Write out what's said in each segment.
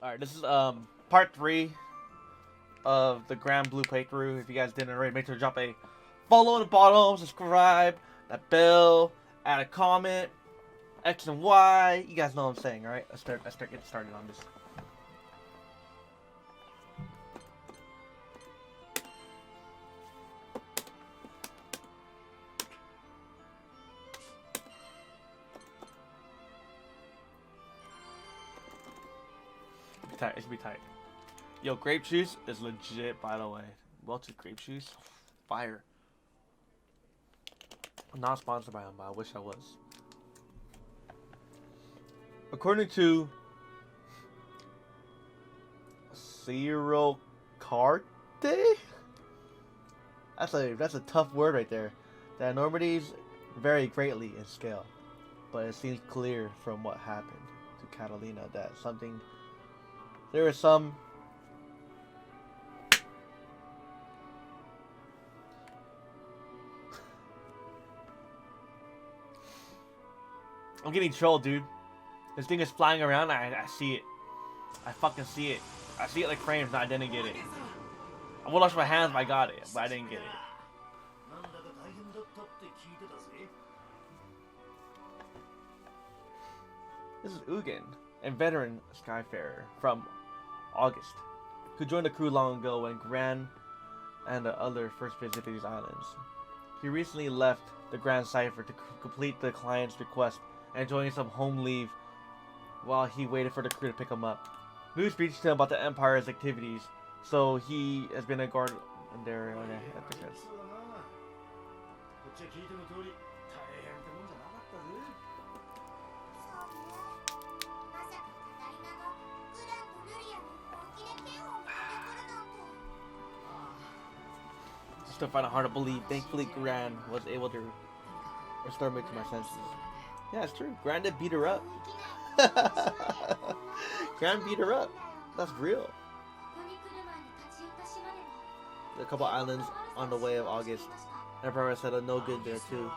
Alright, this is part 3 of the Granblue playthrough. If you guys didn't already, make sure to drop a follow in the bottom, subscribe, that bell, add a comment, X and Y. You guys know what I'm saying, alright? Let's start getting started on this. It should be tight. Yo, grape juice is legit, by the way. Welch's grape juice, fire. I'm not sponsored by them, but I wish I was. According to Cyril Carte, that's a tough word right there. The enormities vary greatly in scale, but it seems clear from what happened to Catalina that there is some I'm getting trolled, dude. This thing is flying around. I see it. I fucking see it. I see it like frames, and I didn't get it. I would wash my hands, but I got it, but I didn't get it. This is Ugin, a veteran skyfarer from August, who joined the crew long ago when Gran and the other first visited these islands. He recently left the Grand Cipher to complete the client's request and enjoying some home leave while he waited for the crew to pick him up. News reached him about the Empire's activities, so he has been a guard in there. Okay, that makes sense. Still find it hard to believe. Thankfully, Gran was able to restore me to my senses. Yeah, it's true. Gran did beat her up. Gran beat her up. That's real. A couple islands on the way of August. Emperor said no good there too.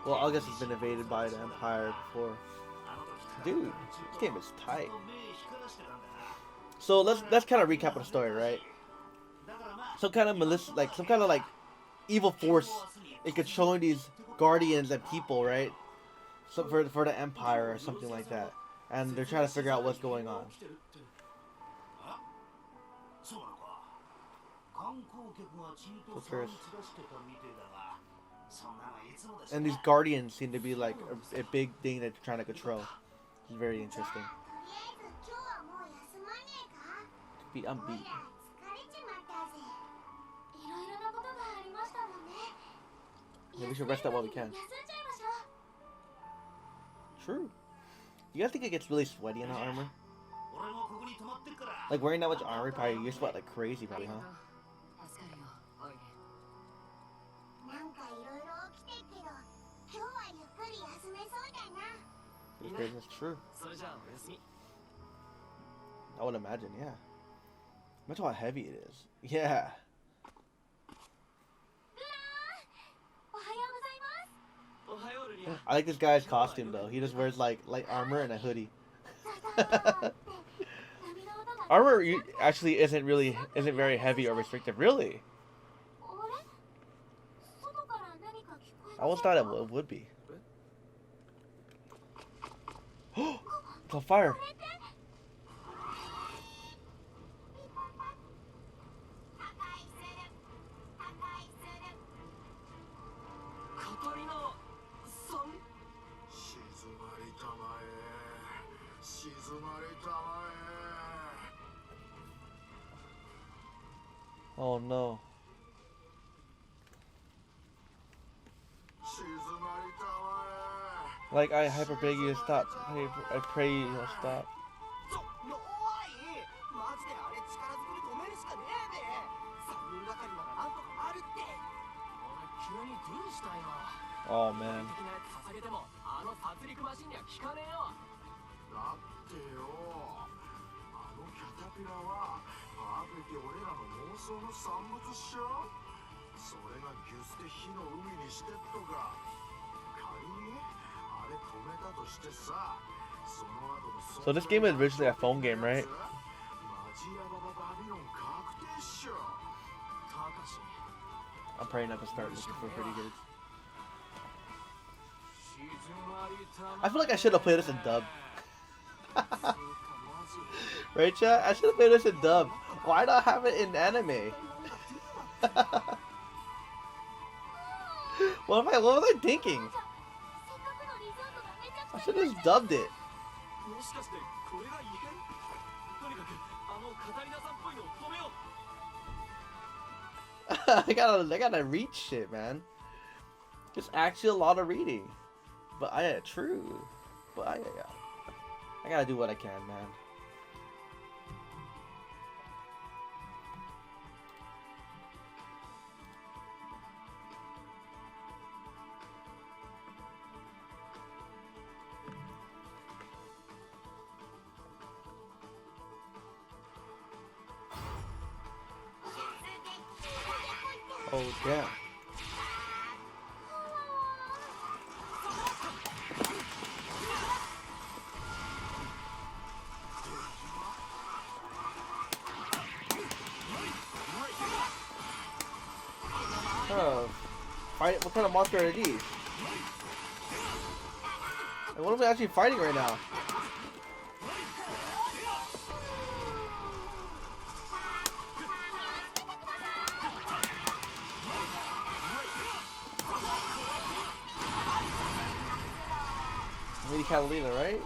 Well, August has been invaded by the Empire before. Dude, this game is tight. So let's kind of recap the story, right? Some kind of evil force is controlling these guardians and people, right? So for the Empire or something like that, and they're trying to figure out what's going on. And these guardians seem to be like a big thing that they're trying to control. It's very interesting. I'm beat. Yeah, we should rest up while we can. True. You guys think it gets really sweaty in the armor? Like wearing that much armor, probably you sweat like crazy, probably, huh? It's true. I would imagine, yeah. Imagine how heavy it is. Yeah. I like this guy's costume though. He just wears like light armor and a hoodie. Armor actually isn't very heavy or restrictive, really. I always thought it would be. It's on fire. Oh no. Like I beg you to stop. I pray you'll stop. Oh man. So this game is originally a phone game, right? I'm praying not to start looking for pretty good. I feel like I should have played this in dub. Right, chat? I should have played this in dub. Why not have it in anime? What was I thinking? I should have just dubbed it. I gotta read shit, man. It's actually a lot of reading. But true. But I gotta do what I can, man. Oh, damn. Oh, what kind of monster are these? And what are we actually fighting right now? Lady Catalina, right?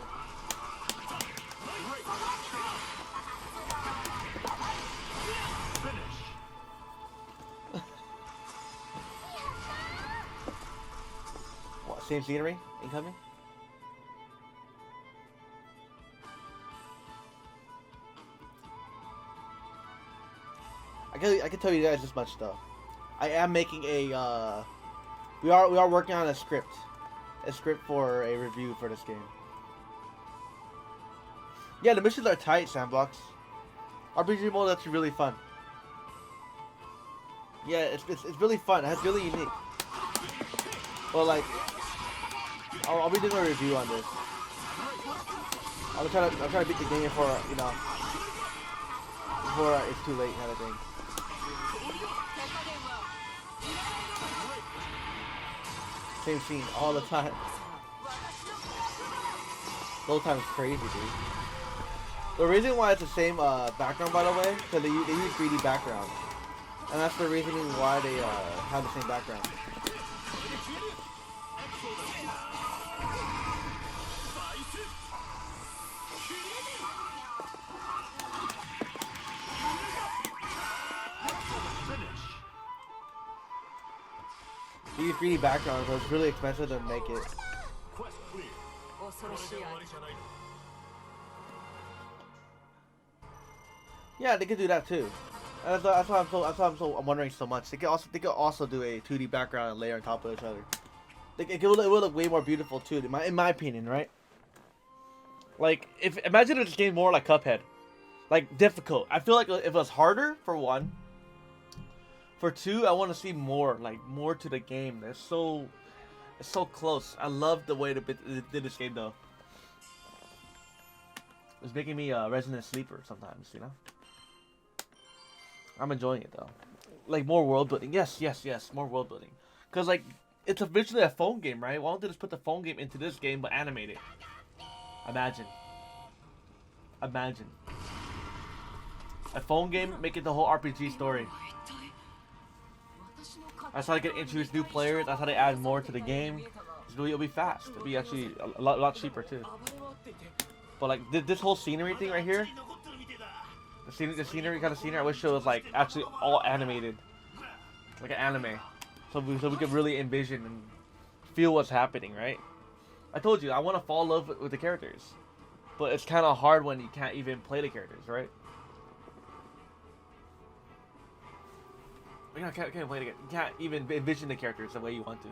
What, same scenery? Incoming? I can tell you guys this much though. I am making a we are working on a script for a review for this game. Yeah, the missions are tight, Sandbox. RPG mode is actually really fun. Yeah, it's really fun. It's really unique. Well, like, I'll be doing a review on this. I'm trying to beat the game before it's too late, kind of thing. Same scene all the time. Load time is crazy, dude. The reason why it's the same background, by the way, because they use 3D background, and that's the reasoning why they have the same background. These 3D backgrounds, so it's really expensive to make it. Yeah, they could do that too. And that's why I'm wondering so much. They could also do a 2D background and layer on top of each other. It will look way more beautiful too, in my opinion, right? Like, imagine if this game more like Cuphead, like difficult. I feel like if it was harder for one. For two, I want to see more to the game. It's so close. I love the way they did this game though. It's making me a resident sleeper sometimes, you know. I'm enjoying it though. Like more world building. Yes, more world building. Cause like it's originally a phone game, right? Why don't they just put the phone game into this game but animate it? Imagine. A phone game, make it the whole RPG story. That's how they can introduce new players. That's how they add more to the game. It'll be fast. It'll be actually a lot cheaper too. But like this whole scenery thing right here, the scenery kind of scenery, I wish it was like actually all animated, like an anime, so we could really envision and feel what's happening, right? I told you I want to fall in love with the characters, but it's kind of hard when you can't even play the characters, right? You can't play the, you can't even envision the characters the way you want to.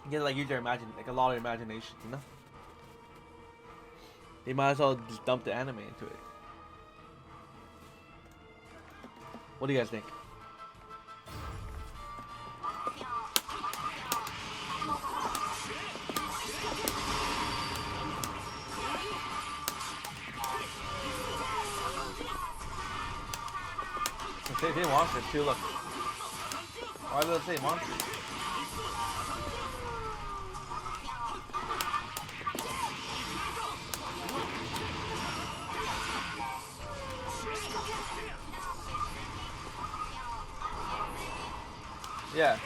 You get like use your a lot of imagination, you know. They might as well just dump the anime into it. What do you guys think? They monsters too, look. Why do they say monsters? Yeah.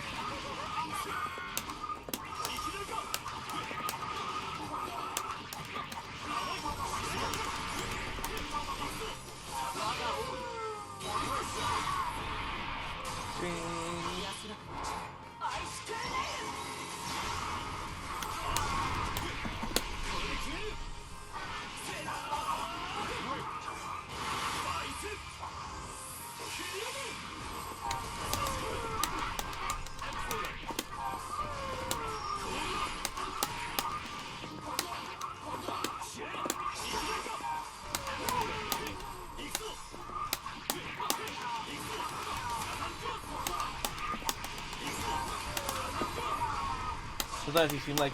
Sometimes you seem like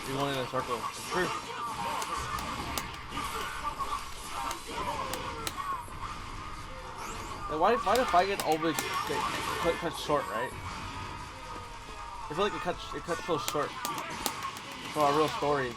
you're going in a circle. It's true. Like why do fights always get cut short, right? I feel like it cuts so short for a real story.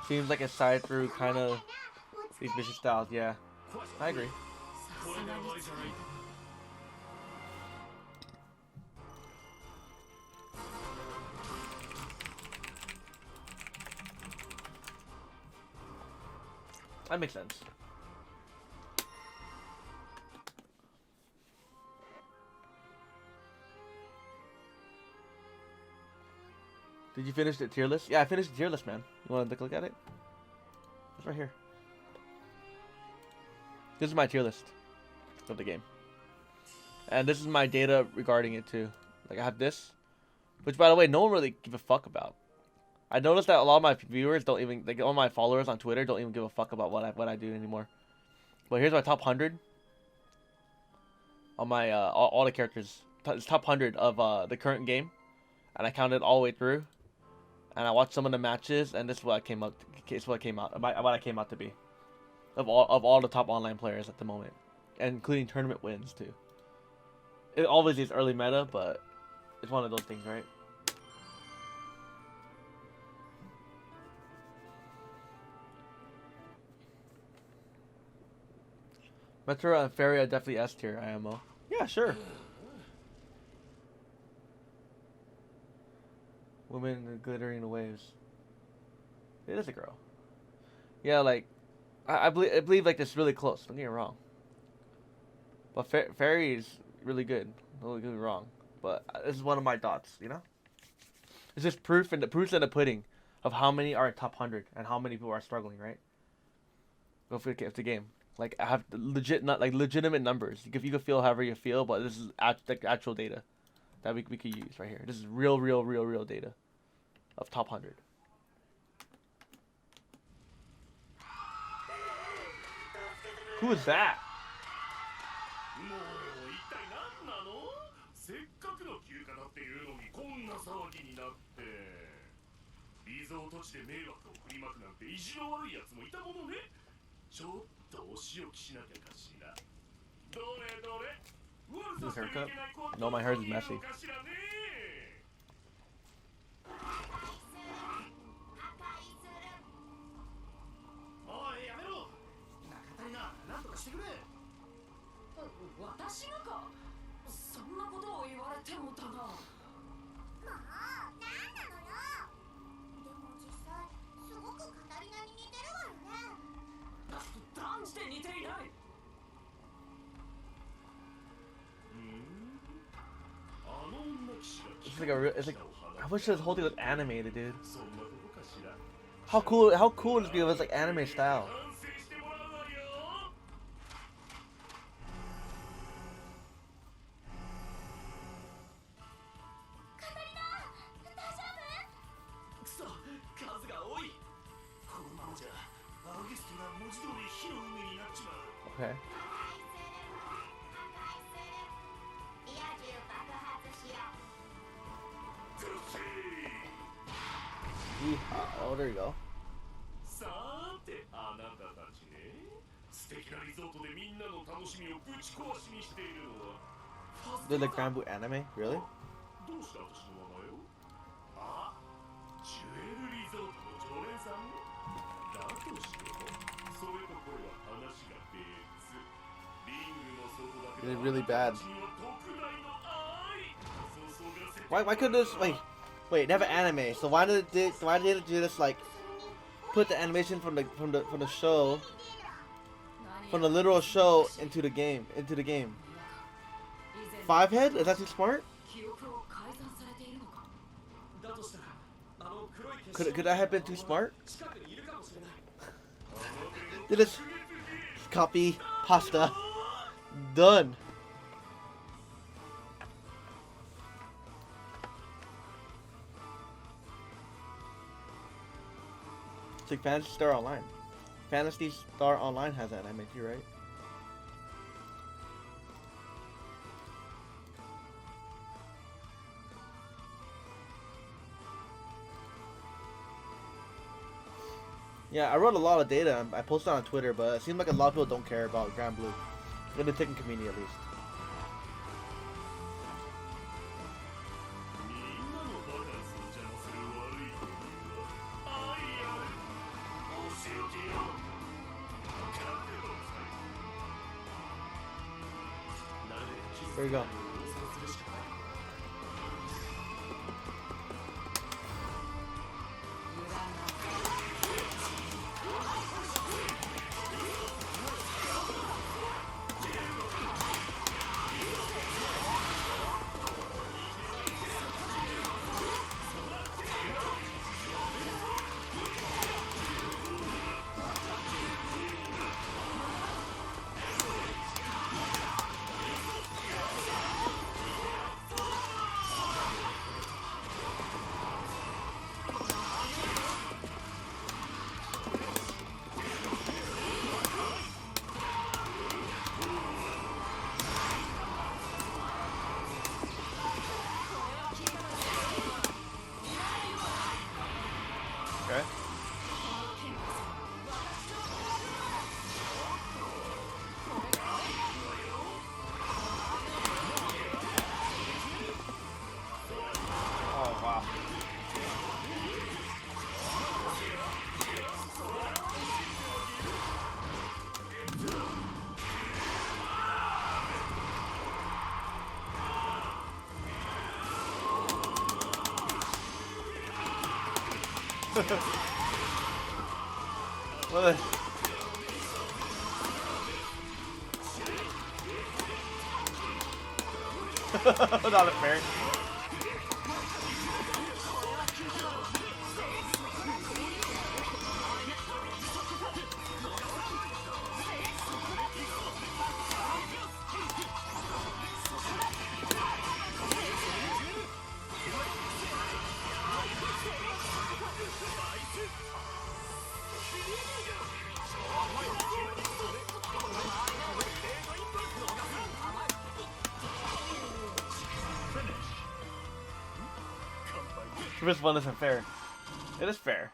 Seems like a side through kind of these vicious styles. Yeah, I agree. That makes sense. Did you finish the tier list? Yeah, I finished the tier list, man. You want to take a look at it? It's right here. This is my tier list of the game. And this is my data regarding it too. Like I have this, which by the way, no one really give a fuck about. I noticed that a lot of my viewers don't even, like all my followers on Twitter don't even give a fuck about what I do anymore. But here's my top 100 on my all the characters. It's top 100 of the current game, and I counted all the way through. And I watched some of the matches, and this is what I came up. It's what came out. What I came out to be, of all the top online players at the moment, and including tournament wins too. It always is early meta, but it's one of those things, right? Metro and Fairy are definitely S tier IMO. Yeah, sure. Women glittering in the waves. It is a girl. Yeah, like I believe like it's really close. Don't get me wrong. But Fairy is really good. Don't get me wrong. But this is one of my thoughts. You know, it's just proof and the proof's in the pudding of how many are in top 100 and how many people are struggling. Right? Go for the game. Like I have legitimate numbers. You can feel however you feel, but this is actual data that we could use right here. This is real data of top 100. Who is that? This haircut? No, my hair is messy. It's like I wish this whole thing was animated, dude. How cool would it be if it was like anime style? Okay. Yeehaw. Oh, there you go. Did the Granblue anime? Really? Really, really bad. Why couldn't this wait, they have an anime, so why did they just like put the animation from the show, from the literal show into the game? Five head? Is that too smart? Could that have been too smart? They just copy pasta. Done. It's like Phantasy Star Online. Phantasy Star Online has that anime too, right? Yeah, I wrote a lot of data. I posted on Twitter, but it seems like a lot of people don't care about Granblue. In the Tekken community, at least. There you go. Okay. Oh, wow. What? Not a fair. First one isn't fair. It is fair.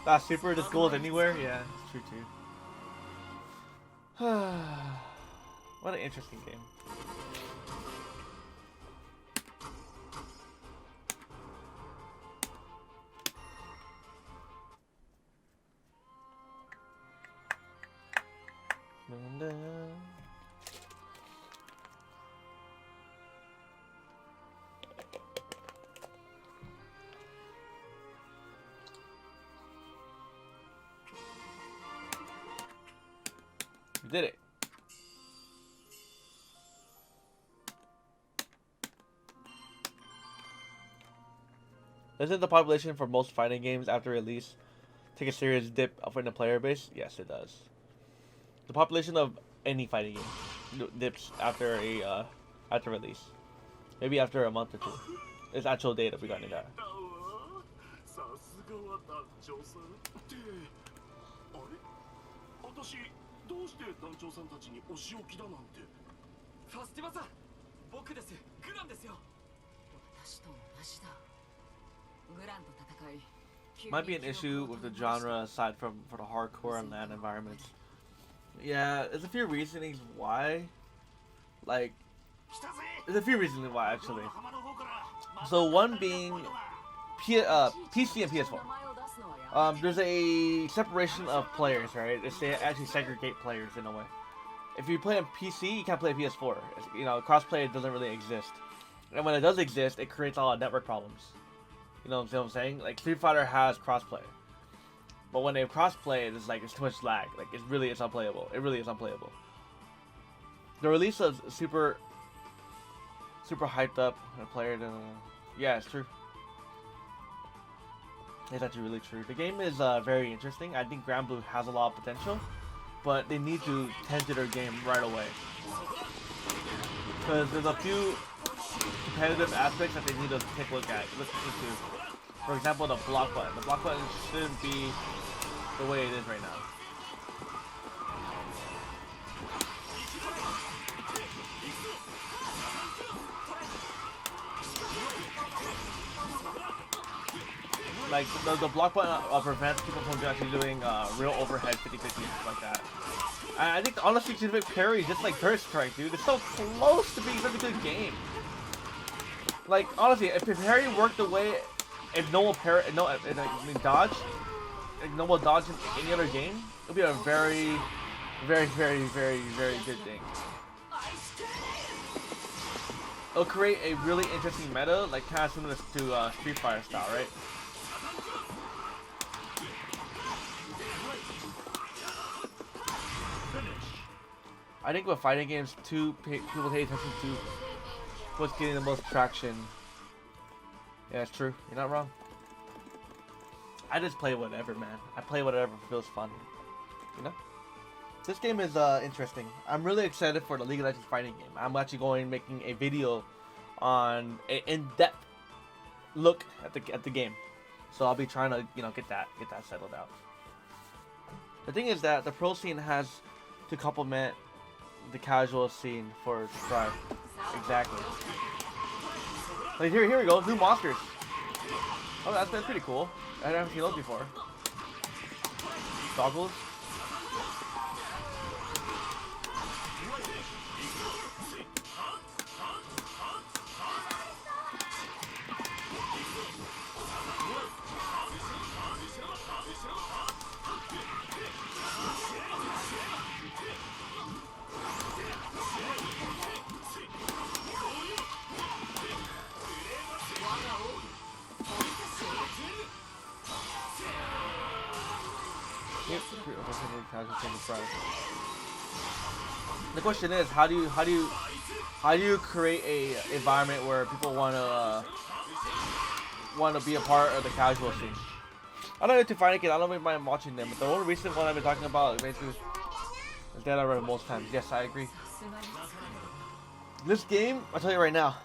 Ah, super just goes anywhere? Yeah, it's true too. What an interesting game. We did it. Doesn't the population for most fighting games after release take a serious dip up in the player base? Yes, it does. The population of any fighting game dips after after release. Maybe after a month or two. There's actual data regarding that. どうして団長さんたちにお仕置きだなんて。ファスティバさん、僕です。グランですよ。私と同じだ。グランと戦い。Might be an issue with the genre aside from for the hardcore and land environments. Yeah, there's a few reasonings why. Like, there's a few reasons why actually. So one being PC and PS4. There's a separation of players, right? They actually segregate players in a way. If you play on PC, you can't play PS4. You know, crossplay doesn't really exist. And when it does exist, it creates a lot of network problems. You know what I'm saying? Like, Street Fighter has crossplay. But when they crossplay, it's too much lag. Like, it's unplayable. It really is unplayable. The release of super hyped up a player to... Yeah, it's true. It's actually really true. The game is very interesting. I think Granblue has a lot of potential. But they need to tend to their game right away. Because there's a few competitive aspects that they need to take a look into. For example, the block button. The block button shouldn't be the way it is right now. Like, the block button prevents people from actually doing real overhead 50-50 like that. And I think honestly, Civic Parry just like Third Strike, dude. It's so close to being such a good game. Like, honestly, if Parry worked the way, if no one parry, dodge, if no one dodge in any other game, it would be a very, very, very, very, very good thing. It'll create a really interesting meta, like kind of similar to Street Fighter style, right? I think with fighting games, people pay attention to what's getting the most traction. Yeah, it's true. You're not wrong. I just play whatever, man. I play whatever feels fun. You know? This game is interesting. I'm really excited for the League of Legends fighting game. I'm actually making a video on an in-depth look at the game. So I'll be trying to, you know, get that settled out. The thing is that the pro scene has to complement the casual scene for Strive. Exactly. Like here we go, new monsters. Oh, that's pretty cool. I haven't seen those before. Goggles. The question is, how do you create a environment where people wanna be a part of the casual scene? I don't know to find it. I don't mind watching them, but the only recent one I've been talking about basically is that I read most times. Yes, I agree. This game, I'll tell you right now,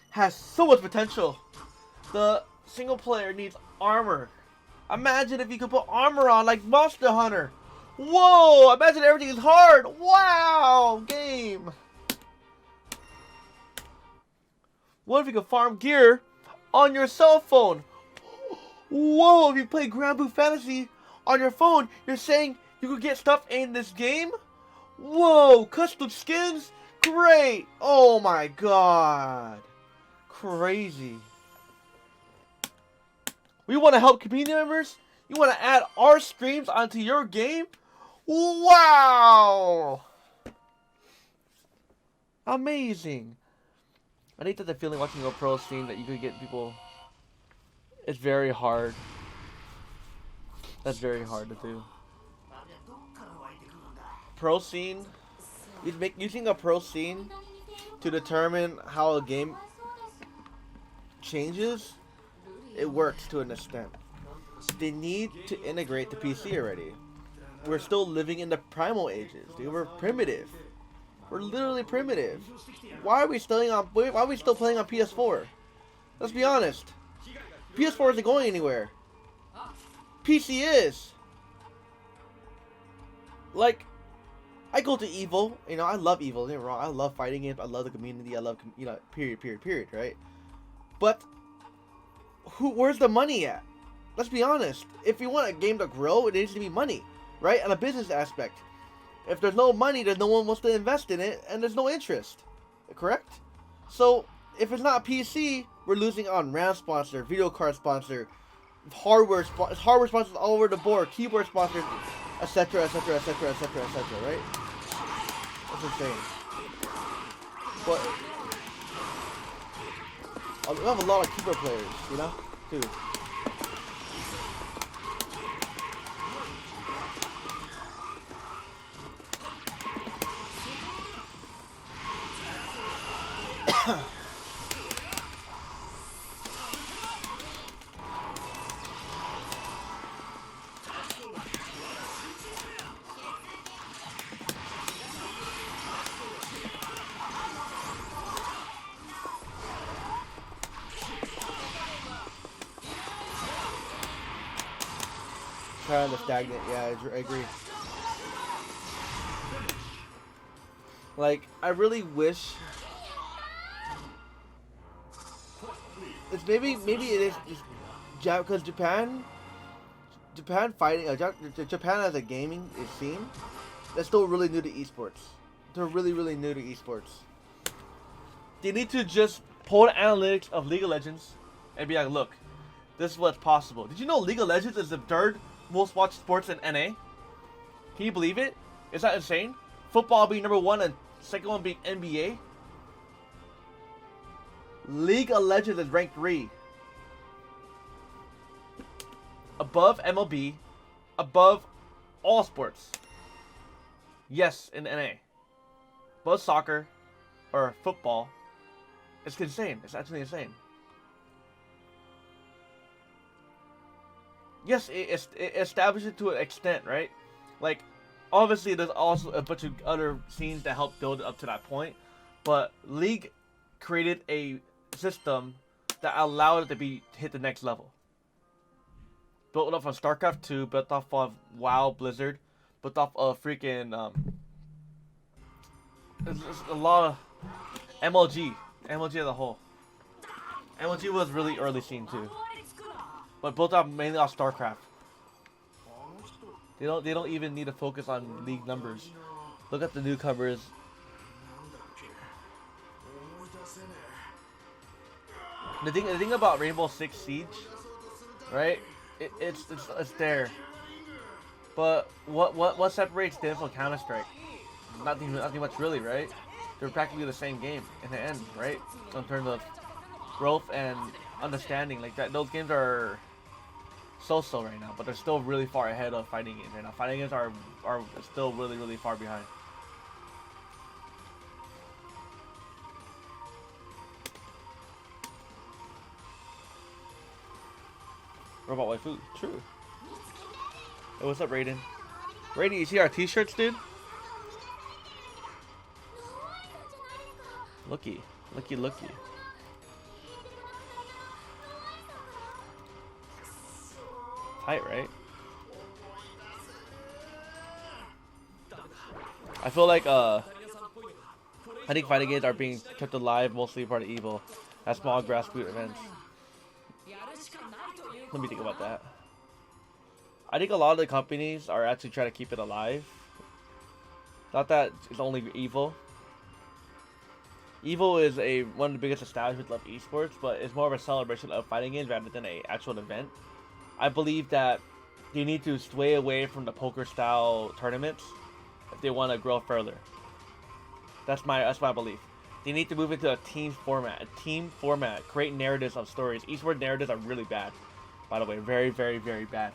has so much potential. The single player needs armor. Imagine if you could put armor on like Monster Hunter. Whoa! Imagine everything is hard. Wow! Game. What if you could farm gear on your cell phone? Whoa! If you play Granblue Fantasy on your phone, you're saying you could get stuff in this game? Whoa! Custom skins? Great! Oh my god. Crazy. We want to help community members? You want to add our streams onto your game? Wow! Amazing. I think that the feeling watching a pro scene that you could get people, it's very hard. That's very hard to do. Pro scene, using a pro scene to determine how a game changes, it works to an extent. They need to integrate the PC already. We're still living in the primal ages, dude. We're primitive. We're literally primitive. Why are we still playing on PS4? Let's be honest. PS4 isn't going anywhere. PC is. Like, I go to Evo. You know, I love Evo. Don't get me wrong. I love fighting games. I love the community. I love, you know, period, right? But where's the money at? Let's be honest. If you want a game to grow, it needs to be money, right? And a business aspect. If there's no money, then no one wants to invest in it, and there's no interest. Correct? So, if it's not PC, we're losing on RAM sponsor, video card sponsor, hardware sponsors all over the board, keyboard sponsors, etc., etc., etc., etc., etc., right? That's insane. But we have a lot of keyboard players, you know, too. Kind of stagnant, yeah, I agree. Like, I really wish it's maybe it is just because Japan fighting Japan as a gaming scene, they're still really new to esports. They're really new to esports. They need to just pull the analytics of League of Legends and be like, look, this is what's possible. Did you know League of Legends is the third most watched sports in NA? Can you believe it? Is that insane? Football being number 1 and second one being NBA. League of Legends is ranked 3. Above MLB. Above all sports. Yes, in NA. Above soccer or football. It's insane. It's actually insane. Yes, it established it to an extent, right? Like, obviously, there's also a bunch of other scenes that help build it up to that point. But League created a system that allowed it to hit the next level. Built off of StarCraft 2, built off of WoW Blizzard, built off of freaking it's a lot of MLG as a whole. MLG was really early scene too. But built up mainly off StarCraft. They don't even need to focus on League numbers. Look at the newcomers. The thing about Rainbow Six Siege, right? It's there. But what separates them from Counter-Strike? Nothing much really, right? They're practically the same game in the end, right? In terms of growth and understanding, like that. Those games are so-so right now, but they're still really far ahead of fighting games right now. Fighting games are still really far behind. Robot waifu, true. Hey, what's up, Raiden? Raiden, you see our t-shirts, dude? Looky. Tight, right? I feel like I think fighting games are being kept alive mostly part of Evo at small grassroots events. Let me think about that. I think a lot of the companies are actually trying to keep it alive. Not that it's only Evo. Evo is one of the biggest establishments of esports, but it's more of a celebration of fighting games rather than an actual event. I believe that they need to sway away from the poker style tournaments if they want to grow further. That's my belief. They need to move into a team format, create narratives of stories. Esports narratives are really bad, by the way, very bad.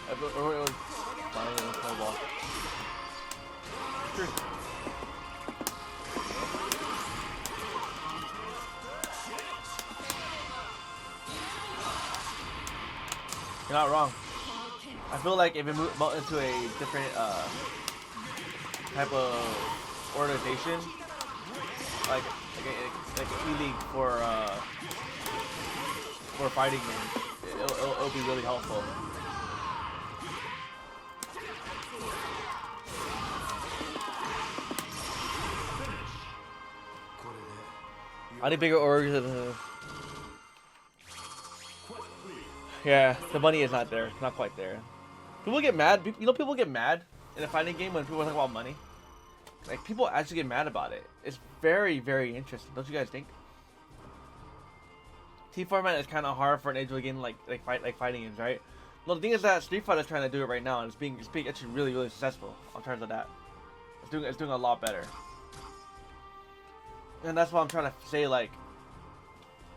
Fine, snowball. True. You're not wrong. I feel like if it moved into a different type of organization, like a E-League for fighting games, it'll be really helpful. I need bigger orgs. Yeah, the money is not there. Not quite there. People get mad. You know, people get mad in a fighting game when people talk about money. Like, people actually get mad about it. It's very, very interesting. Don't you guys think? Team format is kind of hard for an individual game like fighting games, right? Well, the thing is that Street Fighter is trying to do it right now, and it's being actually really, really successful in terms of that. It's doing a lot better. And that's what I'm trying to say. Like,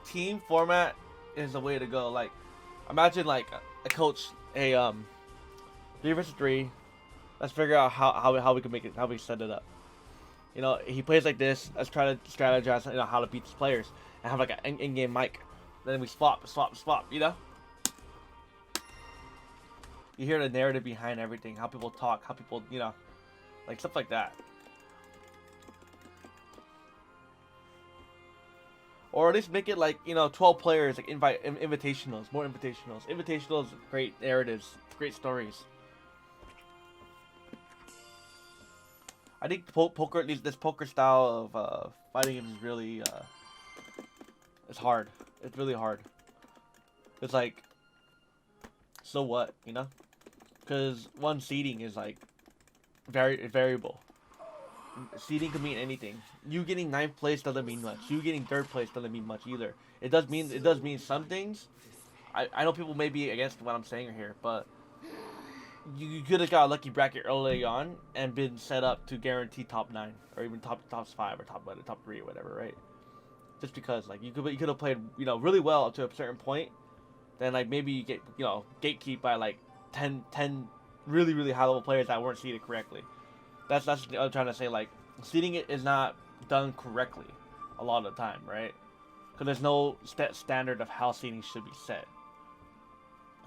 team format is the way to go. Like, imagine like a coach, 3 versus 3. Let's figure out how we can make it, how we set it up. You know, he plays like this. Let's try to strategize, you know, how to beat his players and have like an in-game mic. Then we swap. You know, you hear the narrative behind everything, how people talk, how people, you know, like stuff like that. Or at least make it like, you know, 12 players, like invitationals, more invitationals. Invitationals, great narratives, great stories. I think poker, this poker style of fighting games is really, it's hard. It's really hard. It's like, so what, you know? Because one seeding is like variable. Seeding can mean anything. You getting 9th place doesn't mean much. You getting 3rd place doesn't mean much either. It does mean some things. I know people may be against what I'm saying here, but you could have got a lucky bracket early on and been set up to guarantee top 9 or even top 5 or top 3 or whatever, right? Just because like you could have played, you know, really well up to a certain point, then like maybe you get, you know, gatekeep by like 10 really, really high level players that weren't seeded correctly. That's what I'm trying to say. Like, seeding it is not done correctly a lot of the time, right? Because there's no standard of how seeding should be set.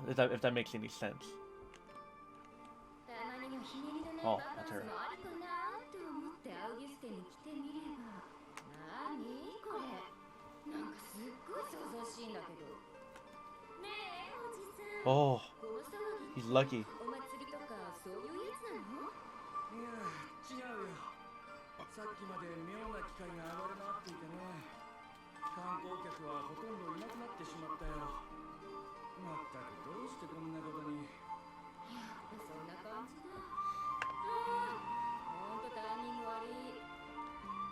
If that makes any sense. Oh, that's her. Oh, he's lucky. さっきまで妙な機械が暴れ回っていてね。観光客はほとんどいなくなってしまったよ。まったくどうしてこんなことに。やっぱそんな感じだ。ほんとタイミング悪い。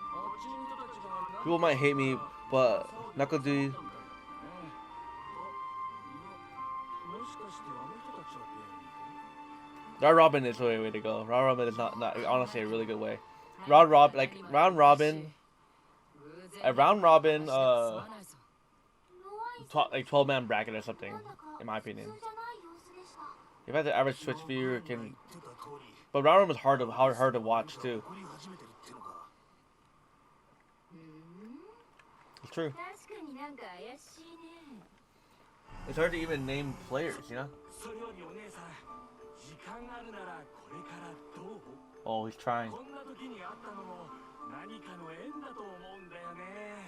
あっちの人たちが。 People might hate me, but Knuckle Dude. Round Robin is the way to go. Round Robin is not honestly a really good way. Round Robin, like round robin, like 12-man bracket or something, in my opinion. If I had the average Twitch viewer can, but round robin is hard to watch too. It's true. It's hard to even name players, you know. Oh, he's trying.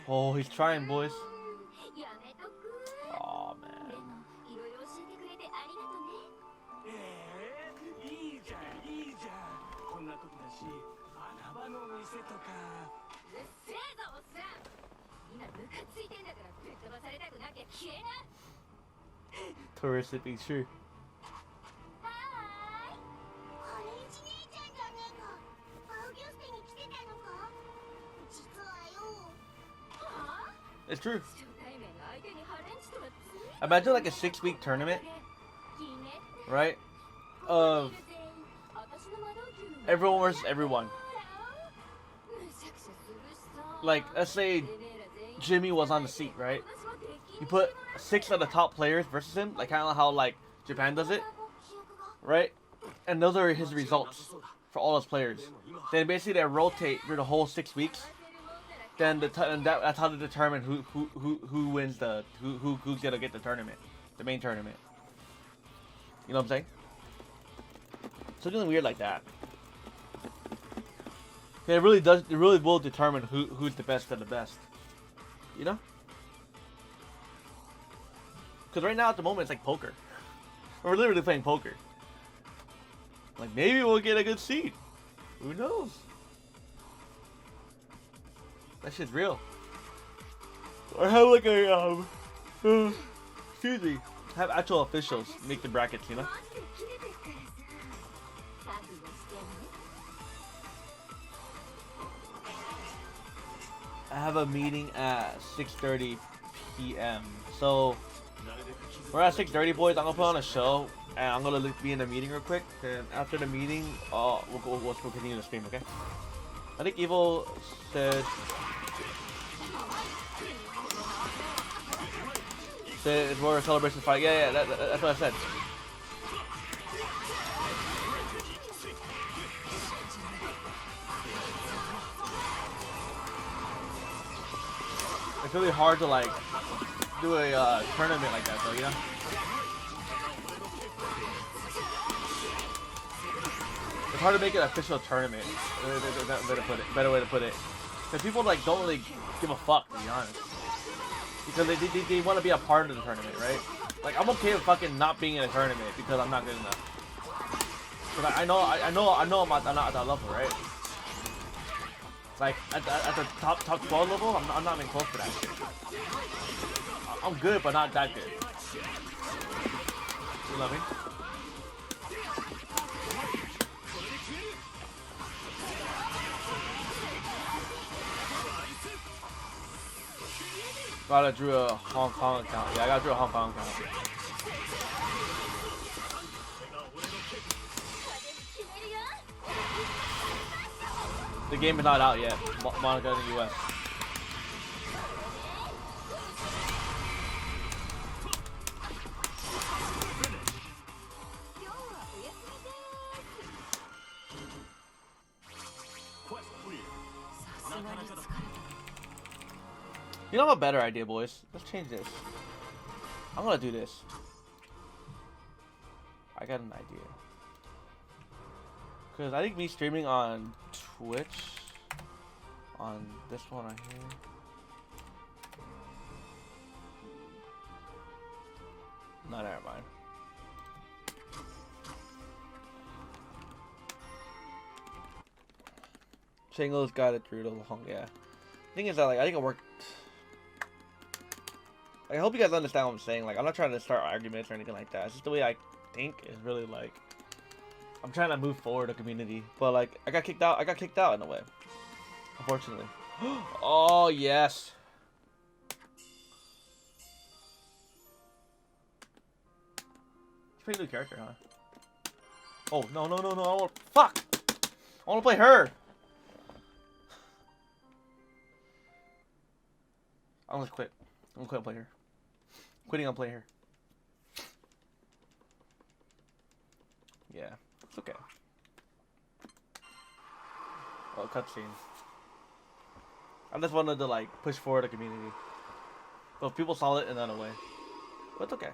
Oh, he's trying, boys. Oh, man. Tourist be true. It's true. Imagine like a 6-week tournament, right? Of everyone versus everyone. Like, let's say Jimmy was on the seat, right? You put 6 of the top players versus him, like kind of how like Japan does it, right? And those are his results for all his players. Then basically they rotate for the whole 6 weeks. Then that's how they determine who wins who's gonna get the tournament, the main tournament. You know what I'm saying? Something weird like that. It really does. It really will determine who's the best of the best. You know? Because right now at the moment it's like poker. We're literally playing poker. Like maybe we'll get a good seed. Who knows? That shit's real. Or have like a excuse me, have actual officials make the brackets. You know? I have a meeting at 6:30 p.m. So we're at 6:30, boys. I'm gonna put on a show, and I'm gonna be in the meeting real quick. Then after the meeting, we'll continue the stream. Okay? I think Evil said it's more a celebration fight. Yeah, that's what I said. It's really hard to like do a tournament like that, though, you know. It's hard to make an official tournament. Better way to put it. Because people like don't really give a fuck, to be honest. Because they want to be a part of the tournament, right? Like I'm okay with fucking not being in a tournament because I'm not good enough. Because I know I'm not at that level, right? Like at the top 12 level, I'm not even close to that shit. I'm good, but not that good. You know what I mean? Gotta drew a Hong Kong account. Yeah, I gotta drew a Hong Kong account. The game is not out yet. Monica in the US. You know, I have a better idea, boys. Let's change this. I'm gonna do this. I got an idea. Because I think me streaming on Twitch, on this one right here. No, never mind. Shingles got it through the long, yeah. Thing is that, like, I think it worked. I hope you guys understand what I'm saying. Like, I'm not trying to start arguments or anything like that. It's just the way I think is really, like, I'm trying to move forward the community. But, like, I got kicked out. I got kicked out in a way. Unfortunately. Oh, yes. It's a pretty new character, huh? Oh, no. Fuck! I want to play her! I'm gonna quit. I'm gonna quit and play her. Quitting on play her. Yeah, it's okay. Oh, cutscene. I just wanted to like push forward the community. But people saw it in another way. But it's okay.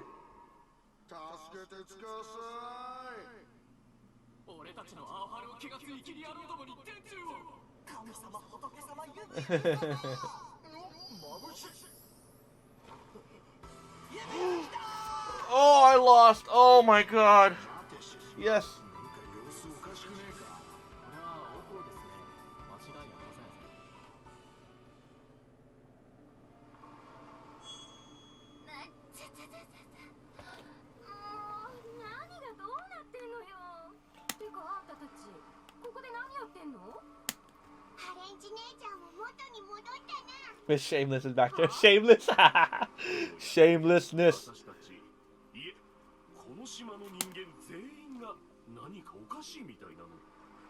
Oh, I lost. Oh my god. Yes. Miss Shameless is back there. Shameless. Shamelessness. この島の人間全員が何かおかしいみたいなの。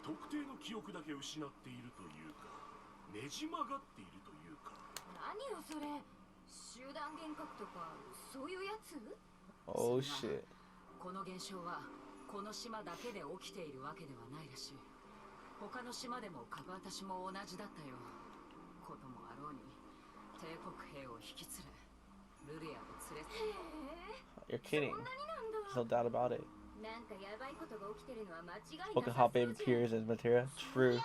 特定の記憶だけ失っているというか、ねじ曲がっているというか。何よそれ。集団幻覚とかそういうやつ？ Oh shit. この現象はこの島だけで起きているわけではないらしい。他の島でも私も同じだったよ。こともあろうに帝国兵を引き連れルリアを連れて。You're kidding. そんなになんだ。 There's no doubt about it. なんかやばいことが起きてるのは間違いなさ Spoken そう hot baby じゃん。 tears and material. True.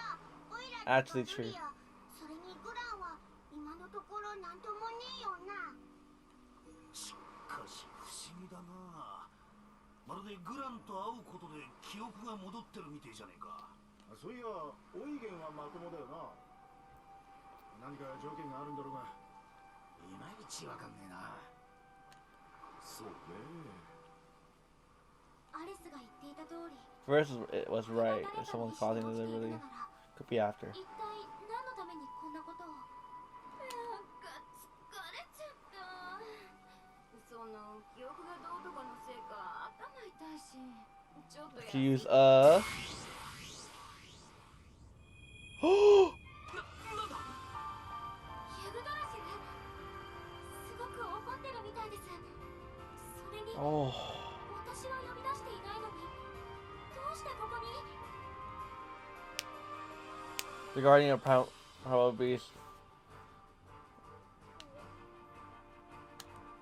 Actually true. それにグランは今のところなんともねえよな。しかし不思議だな。まるでグランと会うことで記憶が戻ってるみてえじゃねえか。そういや、オイゲンはまともだよな。何か条件があるんだろうが、いまいちわかんねえな。そうね。アレスが言っていた通り。 First, it was right. If someone's causing it, really could be after. 一体何のためにこんなことを。なんか疲れちゃった。その記憶がどうとかのせいか頭痛いし、ちょっと To use ヒグドラシル、すごく怒ってるみたいです。それに、 Oh. 私は呼び出していないのに、どうしてここに。 The guardian of power beast.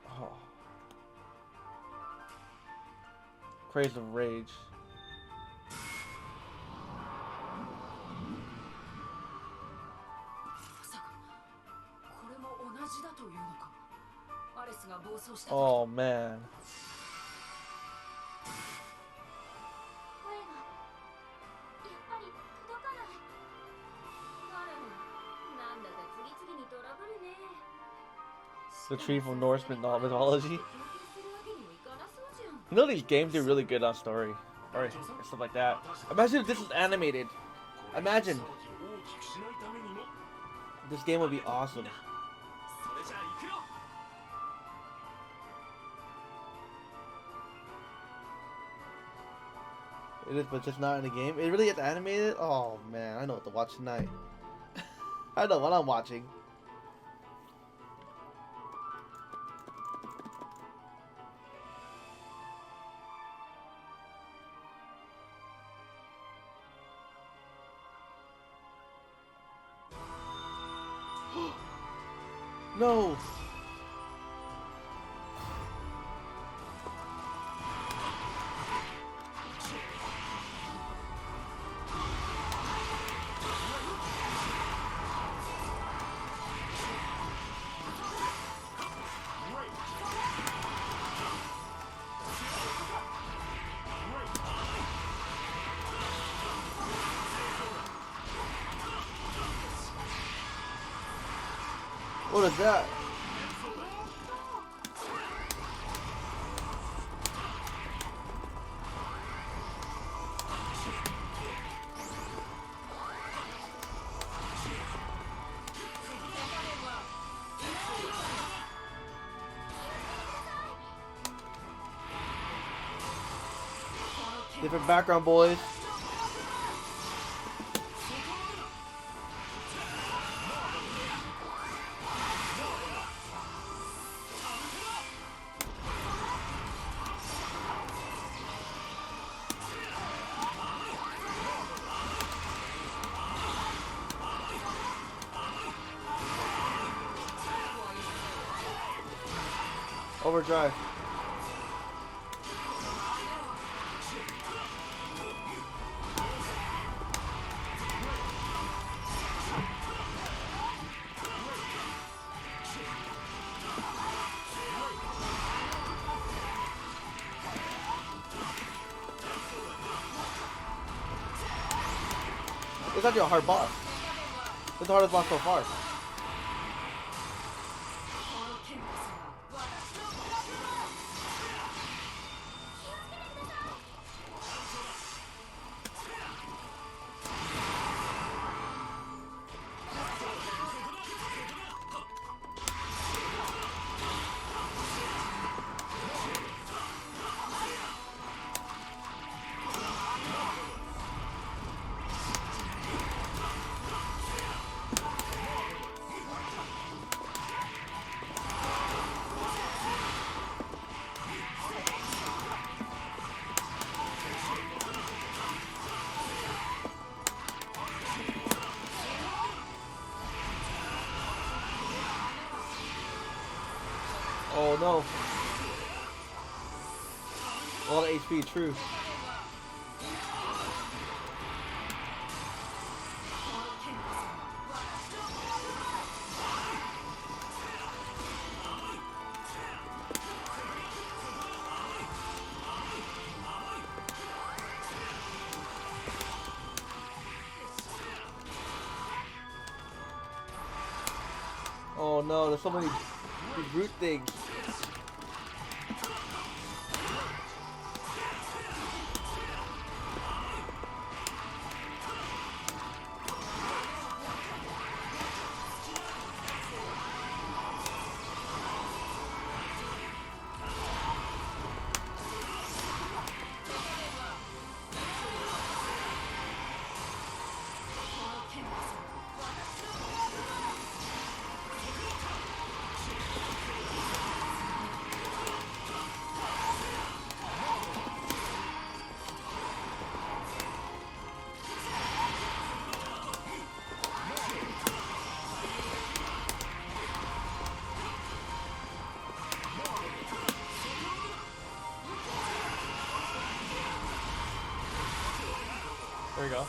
Oh. Craze of rage. まさかこれも同じだというのか。アレスが暴走した時。 Oh man. 声がやっぱり届かない。あら、なんだか次々にトラブルね。 The tree from Norse mythology. 供給するわけにもいかなそうじゃん。You know these games do really good on story or stuff like that. Imagine if this was animated. Imagine 大きくしないためにも。 this game would be awesome. それじゃあ行くよ。 It is, but just not in the game. It really gets animated. Oh man, I know what to watch tonight. I know what I'm watching. No. What is that? Different background, boys. Overdrive. It's actually a hard boss. It's the hardest boss so far. no. All the HP, true. Oh no, there's so many brute things. There we go.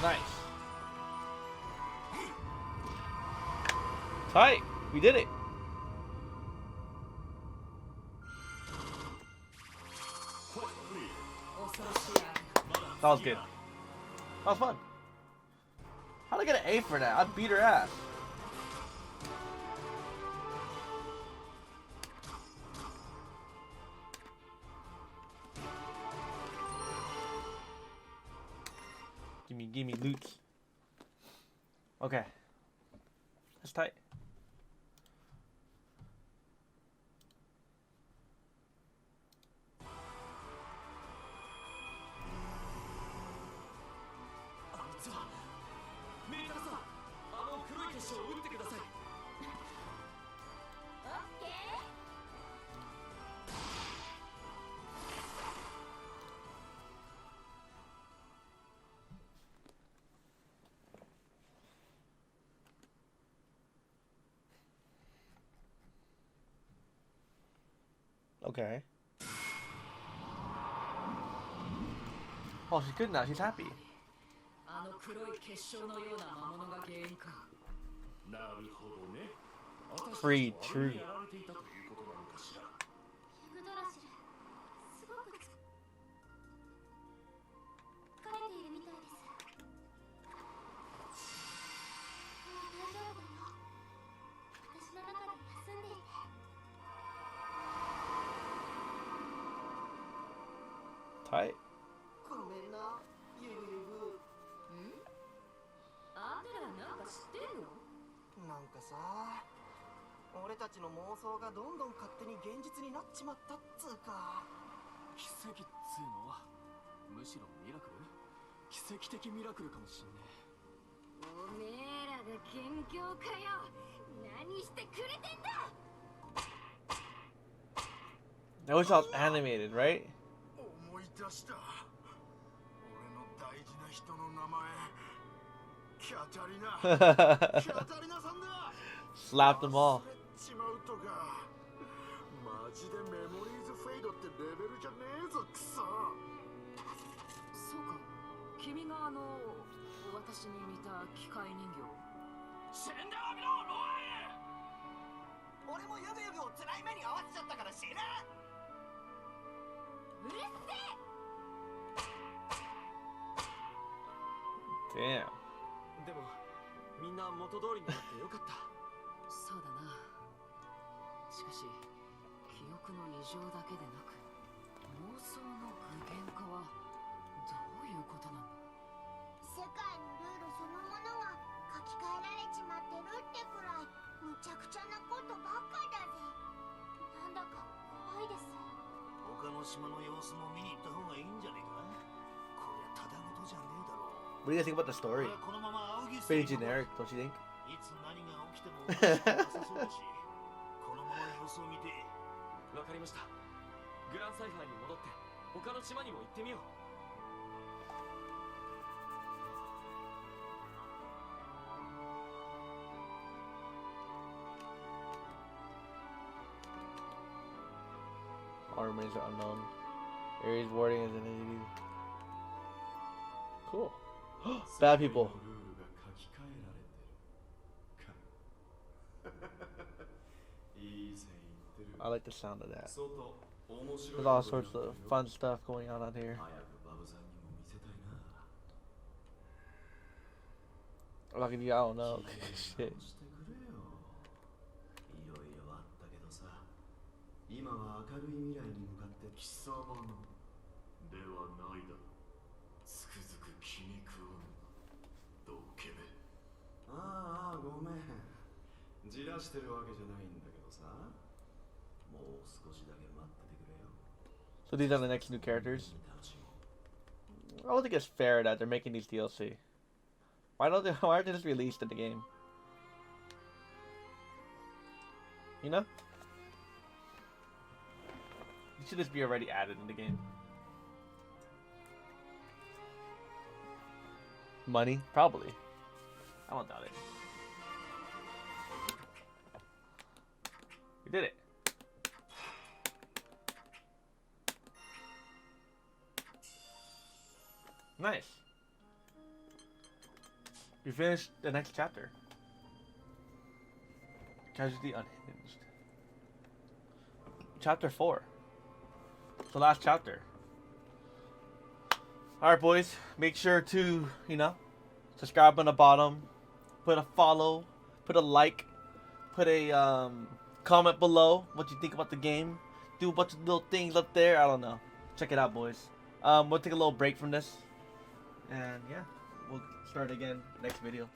Nice. Tight. We did it. That was good. That was fun. How'd I get an A for that? I beat her ass. Give me loot. Okay. That's tight. Okay. Oh, she's good now. She's happy. あの黒い結晶のような魔物が原因か。なるほどね。 Free, true. やられていたということなのかしら。ユグドラシル、すごく疲れているみたいです。もう大丈夫だよ。私の中で休んでいて。Tight. ごめんな、ゆぐゆぐ。あんたらなんか知ってんの？なんかさ、俺たちの妄想がどんどん勝手に現実になっちまったっつうか。奇跡っつうのはむしろミラクル、奇跡的ミラクルかもしんねおめえらが元凶かよ。何してくれてんだ。 That was all animated, right? 思い出した。俺の大事な人の名前、キャタリナ。キャタリナさんだ。 Slapped them all. 忘れちまうとか。マジでメモリーズフェイドってレベルじゃねえぞ、クソ。そうか。君が私に似た機械人形。死んだわみろ、ロアイ。俺もゆぐゆぐを辛い目に遭わせちゃったから死ぬ。うるせえ。 Damn. でもみんな元通りになってよかった。そうだな。しかし記憶の異常だけでなく妄想の具現化はどういうことなんだ。世界のルールそのものが書き換えられちまってるってくらいむちゃくちゃなことばっかだぜ。なんだか怖いです。他の島の様子も見に行った方がいいんじゃねえか。こりゃただごとじゃねえだろう。What do you guys think about the story? 俺はこのまま仰ぎ Pretty generic, don't you think? いつ何が起きてもおかしくなさそうだし、このまま様子を見て。わかりました。グランサイファーに戻って他の島にも行ってみよう。 All remains are unknown. Area's warding is an enemy. Cool. Bad people. I like the sound of that. There's all sorts of fun stuff going on out here. Like, I don't know. Shit. 今は明るい未来に向かって貴様のではないだろう。つくづく気に食わぬどけべ。ああごめん、じらしてるわけじゃないんだけどさ、もう少しだけ待っててくれよ。 So these are the next new characters. I don't think it's fair that they're making these DLC. Why aren't they just released in the game? You know? It should just be already added in the game. Money? Probably. I don't doubt it. We did it. Nice. We finished the next chapter. Casualty unhinged. Chapter 4. It's the last chapter. Alright, boys. Make sure to, subscribe on the bottom. Put a follow. Put a like. Put a comment below what you think about the game. Do a bunch of little things up there. I don't know. Check it out, boys. We'll take a little break from this. And yeah, we'll start again next video.